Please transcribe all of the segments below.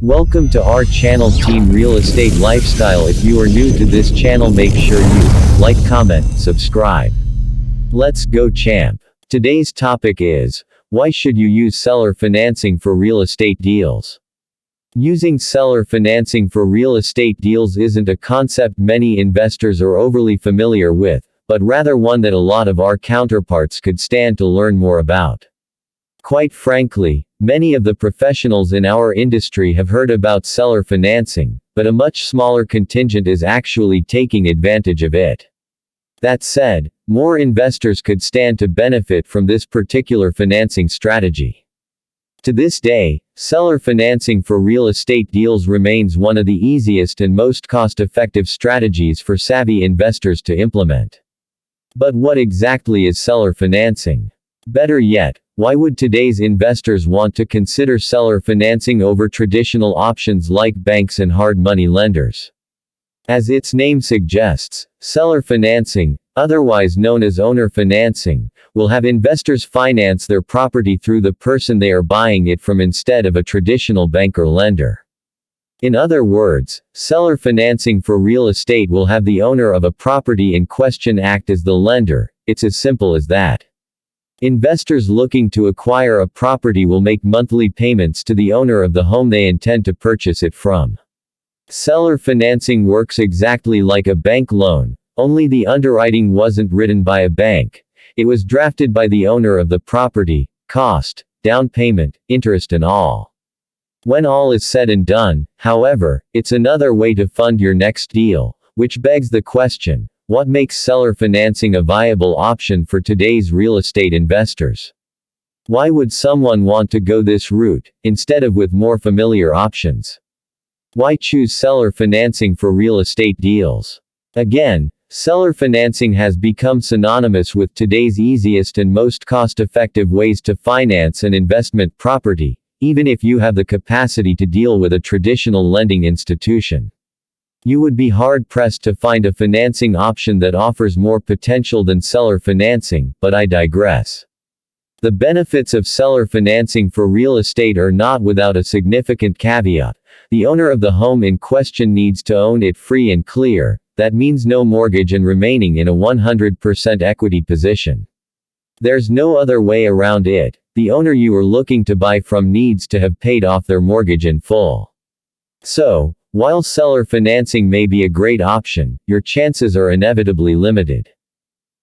Welcome to our channel Team Real Estate Lifestyle. If you are new to this channel, make sure you like, comment, subscribe. Let's go, champ. Today's topic is, why should you use seller financing for real estate deals? Using seller financing for real estate deals isn't a concept many investors are overly familiar with, but rather one that a lot of our counterparts could stand to learn more about. Quite frankly, many of the professionals in our industry have heard about seller financing, but a much smaller contingent is actually taking advantage of it. That said, more investors could stand to benefit from this particular financing strategy. To this day, seller financing for real estate deals remains one of the easiest and most cost-effective strategies for savvy investors to implement. But what exactly is seller financing? Better yet, why would today's investors want to consider seller financing over traditional options like banks and hard money lenders? As its name suggests, seller financing, otherwise known as owner financing, will have investors finance their property through the person they are buying it from instead of a traditional bank or lender. In other words, seller financing for real estate will have the owner of a property in question act as the lender. It's as simple as that. Investors looking to acquire a property will make monthly payments to the owner of the home they intend to purchase it from. Seller financing works exactly like a bank loan, only the underwriting wasn't written by a bank. It was drafted by the owner of the property, cost, down payment, interest and all. When all is said and done, however, it's another way to fund your next deal, which begs the question, what makes seller financing a viable option for today's real estate investors? Why would someone want to go this route, instead of with more familiar options? Why choose seller financing for real estate deals? Again, seller financing has become synonymous with today's easiest and most cost-effective ways to finance an investment property, even if you have the capacity to deal with a traditional lending institution. You would be hard-pressed to find a financing option that offers more potential than seller financing, but I digress. The benefits of seller financing for real estate are not without a significant caveat. The owner of the home in question needs to own it free and clear. That means no mortgage and remaining in a 100% equity position. There's no other way around it. The owner you are looking to buy from needs to have paid off their mortgage in full. So, while seller financing may be a great option, your chances are inevitably limited.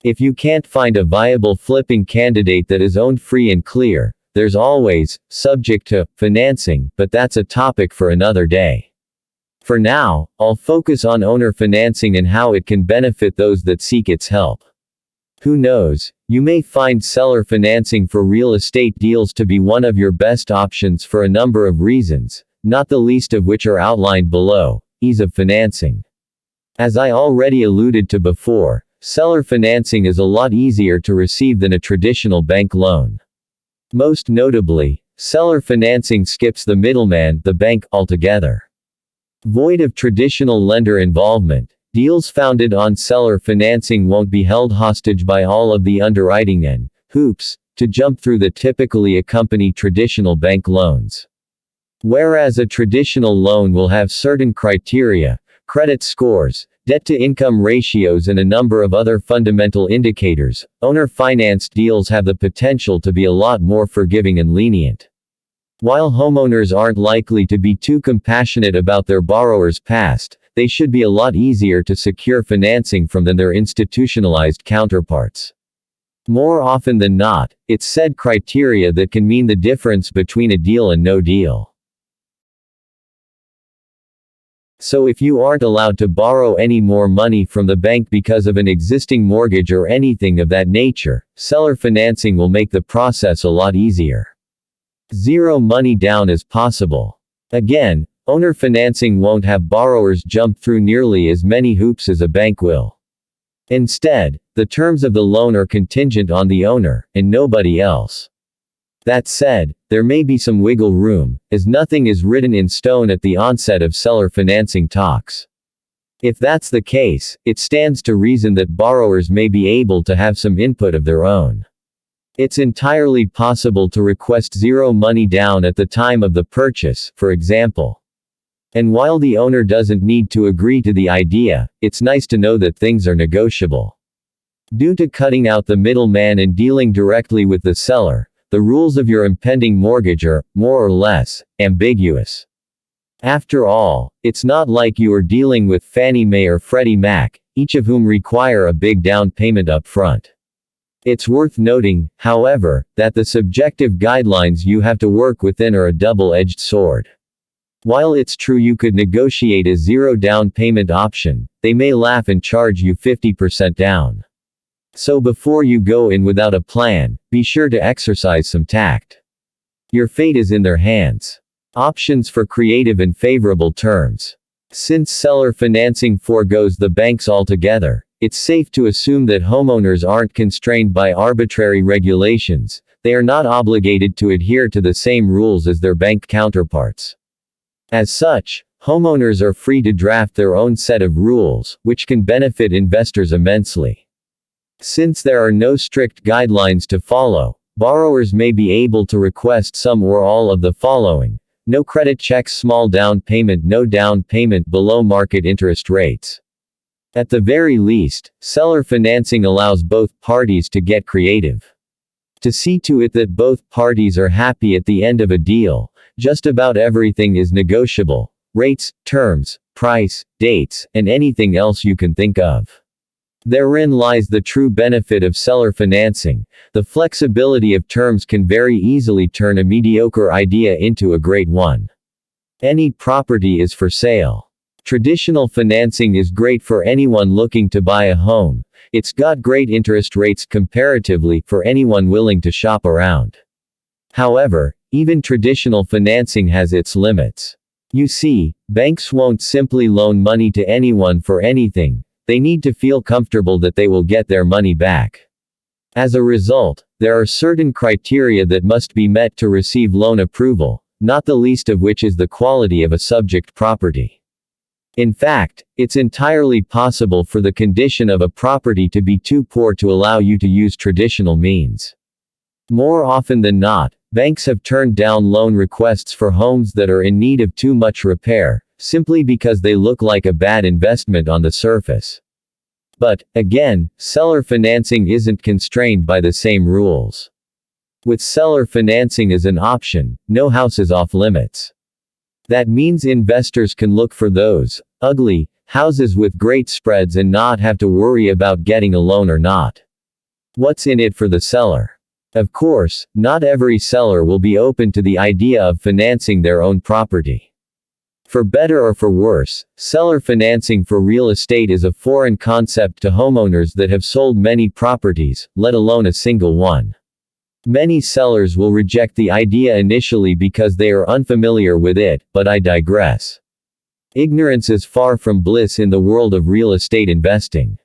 If you can't find a viable flipping candidate that is owned free and clear, there's always, subject to, financing, but that's a topic for another day. For now, I'll focus on owner financing and how it can benefit those that seek its help. Who knows, you may find seller financing for real estate deals to be one of your best options for a number of reasons, not the least of which are outlined below. Ease of financing. As I already alluded to before, seller financing is a lot easier to receive than a traditional bank loan. Most notably, seller financing skips the middleman, the bank, altogether. Void of traditional lender involvement, deals founded on seller financing won't be held hostage by all of the underwriting and hoops to jump through that typically accompany traditional bank loans. Whereas a traditional loan will have certain criteria, credit scores, debt-to-income ratios and a number of other fundamental indicators, owner-financed deals have the potential to be a lot more forgiving and lenient. While homeowners aren't likely to be too compassionate about their borrowers' past, they should be a lot easier to secure financing from than their institutionalized counterparts. More often than not, it's said criteria that can mean the difference between a deal and no deal. So if you aren't allowed to borrow any more money from the bank because of an existing mortgage or anything of that nature, seller financing will make the process a lot easier. Zero money down is possible. Again, owner financing won't have borrowers jump through nearly as many hoops as a bank will. Instead, the terms of the loan are contingent on the owner, and nobody else. That said, there may be some wiggle room, as nothing is written in stone at the onset of seller financing talks. If that's the case, it stands to reason that borrowers may be able to have some input of their own. It's entirely possible to request zero money down at the time of the purchase, for example. And while the owner doesn't need to agree to the idea, it's nice to know that things are negotiable. Due to cutting out the middleman and dealing directly with the seller, the rules of your impending mortgage are, more or less, ambiguous. After all, it's not like you are dealing with Fannie Mae or Freddie Mac, each of whom require a big down payment up front. It's worth noting, however, that the subjective guidelines you have to work within are a double-edged sword. While it's true you could negotiate a zero down payment option, they may laugh and charge you 50% down. So before you go in without a plan, be sure to exercise some tact. Your fate is in their hands. Options for creative and favorable terms. Since seller financing forgoes the banks altogether, it's safe to assume that homeowners aren't constrained by arbitrary regulations. They are not obligated to adhere to the same rules as their bank counterparts. As such, homeowners are free to draft their own set of rules, which can benefit investors immensely. Since there are no strict guidelines to follow, borrowers may be able to request some or all of the following: no credit checks, small down payment, no down payment below market interest rates. At the very least, seller financing allows both parties to get creative. To see to it that both parties are happy at the end of a deal, just about everything is negotiable: rates, terms, price, dates, and anything else you can think of. Therein lies the true benefit of seller financing. The flexibility of terms can very easily turn a mediocre idea into a great one. Any property is for sale. Traditional financing is great for anyone looking to buy a home. It's got great interest rates comparatively for anyone willing to shop around. However, even traditional financing has its limits. You see, banks won't simply loan money to anyone for anything. They need to feel comfortable that they will get their money back. As a result, there are certain criteria that must be met to receive loan approval, not the least of which is the quality of a subject property. In fact, it's entirely possible for the condition of a property to be too poor to allow you to use traditional means. More often than not, banks have turned down loan requests for homes that are in need of too much repair, simply because they look like a bad investment on the surface. But, again, seller financing isn't constrained by the same rules. With seller financing as an option, no house is off limits. That means investors can look for those ugly houses with great spreads and not have to worry about getting a loan or not. What's in it for the seller? Of course, not every seller will be open to the idea of financing their own property. For better or for worse, seller financing for real estate is a foreign concept to homeowners that have sold many properties, let alone a single one. Many sellers will reject the idea initially because they are unfamiliar with it, but I digress. Ignorance is far from bliss in the world of real estate investing.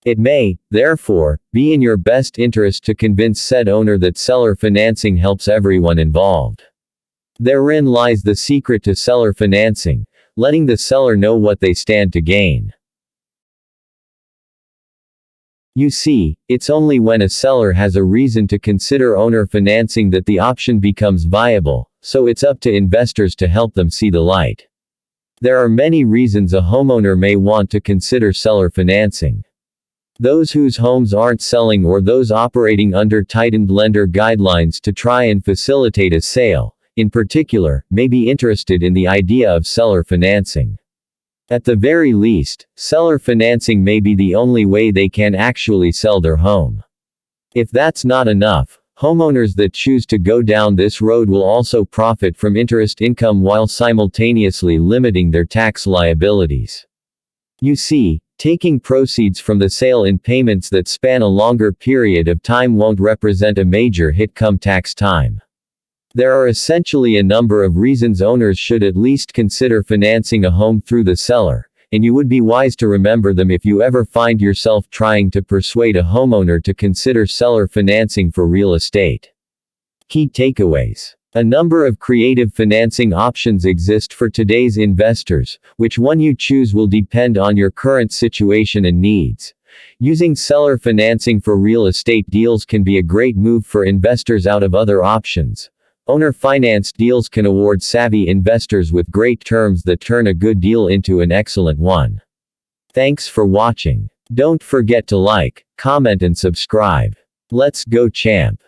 It may, therefore, be in your best interest to convince said owner that seller financing helps everyone involved. Therein lies the secret to seller financing, letting the seller know what they stand to gain. You see, it's only when a seller has a reason to consider owner financing that the option becomes viable, so it's up to investors to help them see the light. There are many reasons a homeowner may want to consider seller financing. Those whose homes aren't selling or those operating under tightened lender guidelines to try and facilitate a sale, in particular, may be interested in the idea of seller financing. At the very least, seller financing may be the only way they can actually sell their home. If that's not enough, homeowners that choose to go down this road will also profit from interest income while simultaneously limiting their tax liabilities. You see, taking proceeds from the sale in payments that span a longer period of time won't represent a major hit come tax time. There are essentially a number of reasons owners should at least consider financing a home through the seller, and you would be wise to remember them if you ever find yourself trying to persuade a homeowner to consider seller financing for real estate. Key takeaways. A number of creative financing options exist for today's investors. Which one you choose will depend on your current situation and needs. Using seller financing for real estate deals can be a great move for investors out of other options. Owner finance deals can award savvy investors with great terms that turn a good deal into an excellent one. Thanks for watching. Don't forget to like, comment and subscribe. Let's go champ.